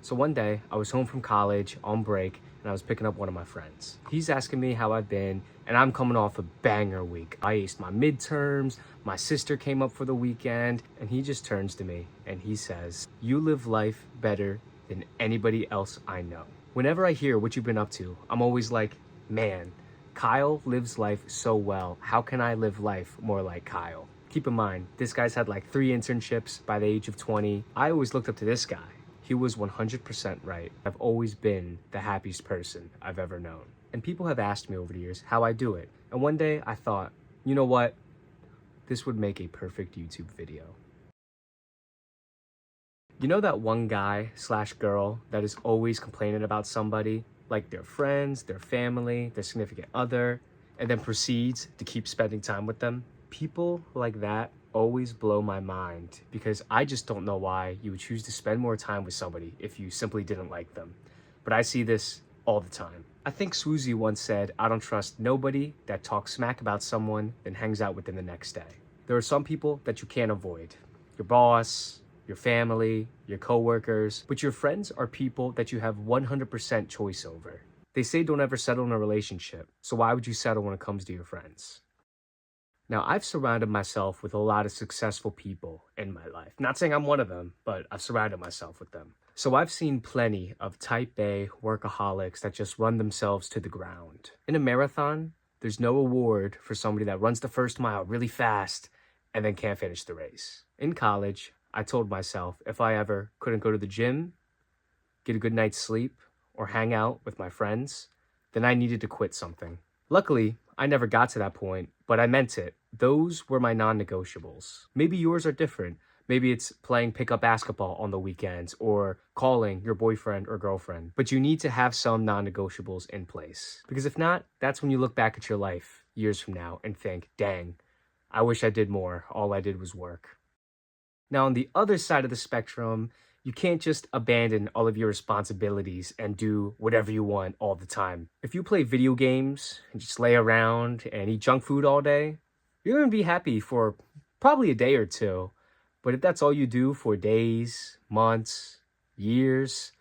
So one day, I was home from college on break and I was picking up one of my friends. He's asking me how I've been, and I'm coming off a banger week. I aced my midterms, my sister came up for the weekend, and he just turns to me and he says, "You live life better than anybody else I know." Whenever I hear what you've been up to, I'm always like, man, Kyle lives life so well. How can I live life more like Kyle? Keep in mind, this guy's had like 3 internships by the age of 20. I always looked up to this guy. He was 100% right. I've always been the happiest person I've ever known. And people have asked me over the years how I do it. And one day I thought, you know what? This would make a perfect YouTube video. You know that one guy slash girl that is always complaining about somebody, like their friends, their family, their significant other, and then proceeds to keep spending time with them? People like that always blow my mind because I just don't know why you would choose to spend more time with somebody if you simply didn't like them. But I see this all the time. I think Swoozie once said, "I don't trust nobody that talks smack about someone then hangs out with them the next day." There are some people that you can't avoid. Your boss, your family, your coworkers, but your friends are people that you have 100% choice over. They say don't ever settle in a relationship, so why would you settle when it comes to your friends? Now, I've surrounded myself with a lot of successful people in my life. Not saying I'm one of them, but I've surrounded myself with them. So I've seen plenty of type A workaholics that just run themselves to the ground. In a marathon, there's no award for somebody that runs the first mile really fast and then can't finish the race. In college, I told myself if I ever couldn't go to the gym, get a good night's sleep, or hang out with my friends, then I needed to quit something. Luckily, I never got to that point, but I meant it. Those were my non-negotiables. Maybe yours are different. Maybe it's playing pickup basketball on the weekends or calling your boyfriend or girlfriend. But you need to have some non-negotiables in place. Because if not, that's when you look back at your life years from now and think, dang, I wish I did more. All I did was work. Now, on the other side of the spectrum, you can't just abandon all of your responsibilities and do whatever you want all the time. If you play video games and just lay around and eat junk food all day, you're going to be happy for probably a day or two. But if that's all you do for days, months, years,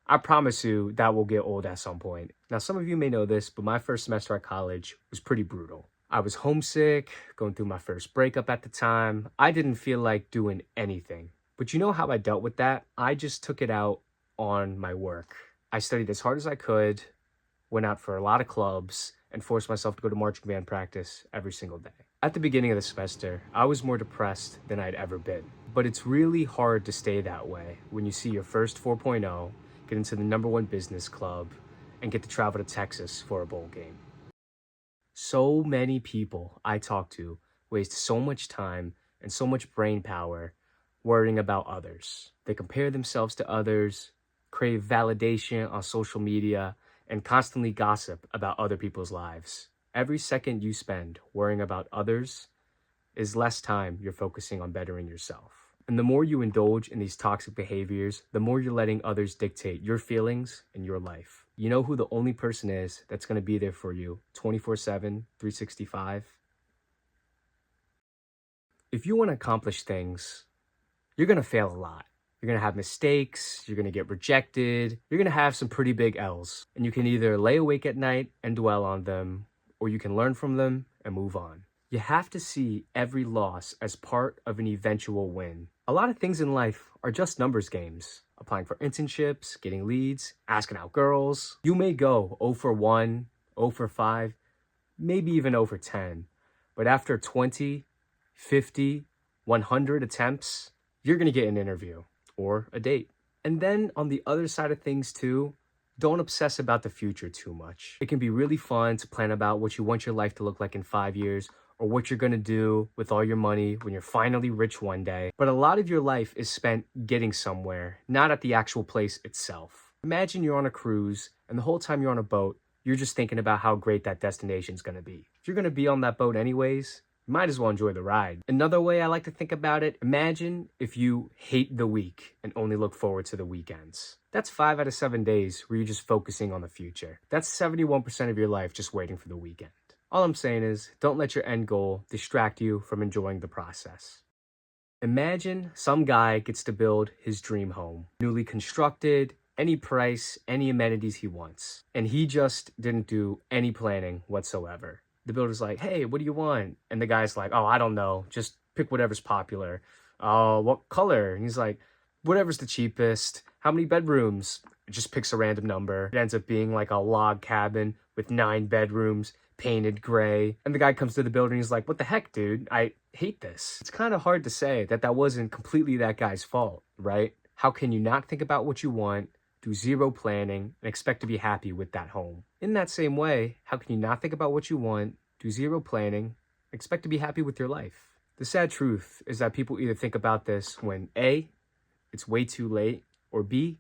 I promise you that will get old at some point. Now, some of you may know this, but my first semester at college was pretty brutal. I was homesick, going through my first breakup at the time. I didn't feel like doing anything. But you know how I dealt with that? I just took it out on my work. I studied as hard as I could, went out for a lot of clubs, and forced myself to go to marching band practice every single day. At the beginning of the semester, I was more depressed than I'd ever been. But it's really hard to stay that way when you see your first 4.0, get into the #1 business club, and get to travel to Texas for a bowl game. So many people I talk to waste so much time and so much brain power worrying about others. They compare themselves to others, crave validation on social media, and constantly gossip about other people's lives. Every second you spend worrying about others is less time you're focusing on bettering yourself. And the more you indulge in these toxic behaviors, the more you're letting others dictate your feelings and your life. You know who the only person is that's going to be there for you 24/7, 365? If you want to accomplish things, you're going to fail a lot. You're going to have mistakes, you're going to get rejected, you're going to have some pretty big L's. And you can either lay awake at night and dwell on them, or you can learn from them and move on. You have to see every loss as part of an eventual win. A lot of things in life are just numbers games. Applying for internships, getting leads, asking out girls. You may go 0 for 1, 0 for 5, maybe even 0 for 10. But after 20, 50, 100 attempts, you're going to get an interview or a date. And then on the other side of things too, don't obsess about the future too much. It can be really fun to plan about what you want your life to look like in 5 years or what you're gonna do with all your money when you're finally rich one day. But a lot of your life is spent getting somewhere, not at the actual place itself. Imagine you're on a cruise and the whole time you're on a boat, you're just thinking about how great that destination's gonna be. If you're gonna be on that boat anyways, you might as well enjoy the ride. Another way I like to think about it, imagine if you hate the week and only look forward to the weekends. That's 5 out of 7 days where you're just focusing on the future. That's 71% of your life just waiting for the weekend. All I'm saying is, don't let your end goal distract you from enjoying the process. Imagine some guy gets to build his dream home. Newly constructed, any price, any amenities he wants. And he just didn't do any planning whatsoever. The builder's like, hey, what do you want? And the guy's like, oh, I don't know. Just pick whatever's popular. Oh, what color? And he's like, whatever's the cheapest. How many bedrooms? It just picks a random number. It ends up being like a log cabin with 9 bedrooms, painted gray. And the guy comes to the builder and he's like, what the heck, dude? I hate this. It's kind of hard to say that that wasn't completely that guy's fault, right? How can you not think about what you want, do zero planning, and expect to be happy with that home? In that same way, how can you not think about what you want, do zero planning, expect to be happy with your life? The sad truth is that people either think about this when A, it's way too late, or B,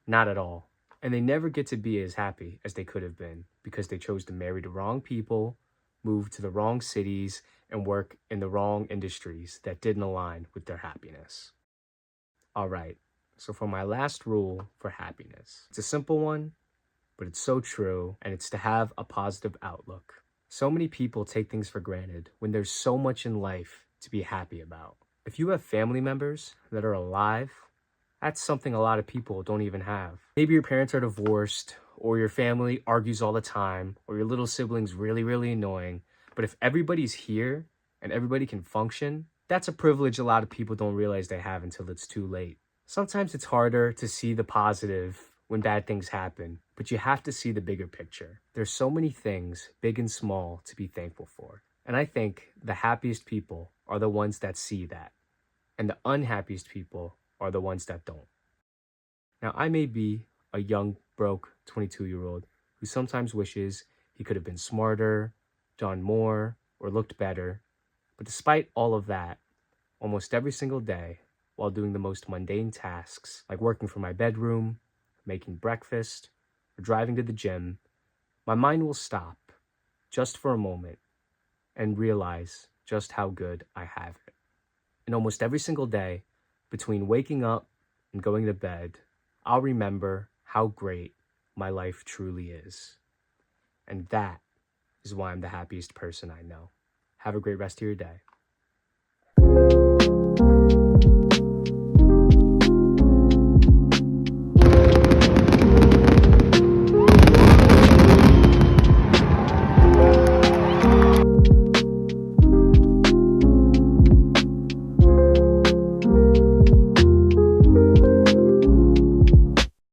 not at all. And they never get to be as happy as they could have been because they chose to marry the wrong people, move to the wrong cities, and work in the wrong industries that didn't align with their happiness. All right, so for my last rule for happiness, it's a simple one, but it's so true, and it's to have a positive outlook. So many people take things for granted when there's so much in life to be happy about. If you have family members that are alive, that's something a lot of people don't even have. Maybe your parents are divorced, or your family argues all the time, or your little sibling's really, really annoying. But if everybody's here and everybody can function, that's a privilege a lot of people don't realize they have until it's too late. Sometimes it's harder to see the positive when bad things happen, but you have to see the bigger picture. There's so many things, big and small, to be thankful for. And I think the happiest people are the ones that see that. And the unhappiest people are the ones that don't. Now, I may be a young, broke 22-year-old who sometimes wishes he could have been smarter, done more, or looked better. But despite all of that, almost every single day, while doing the most mundane tasks, like working from my bedroom, making breakfast, or driving to the gym, my mind will stop just for a moment and realize just how good I have it. And almost every single day, between waking up and going to bed, I'll remember how great my life truly is. And that is why I'm the happiest person I know. Have a great rest of your day.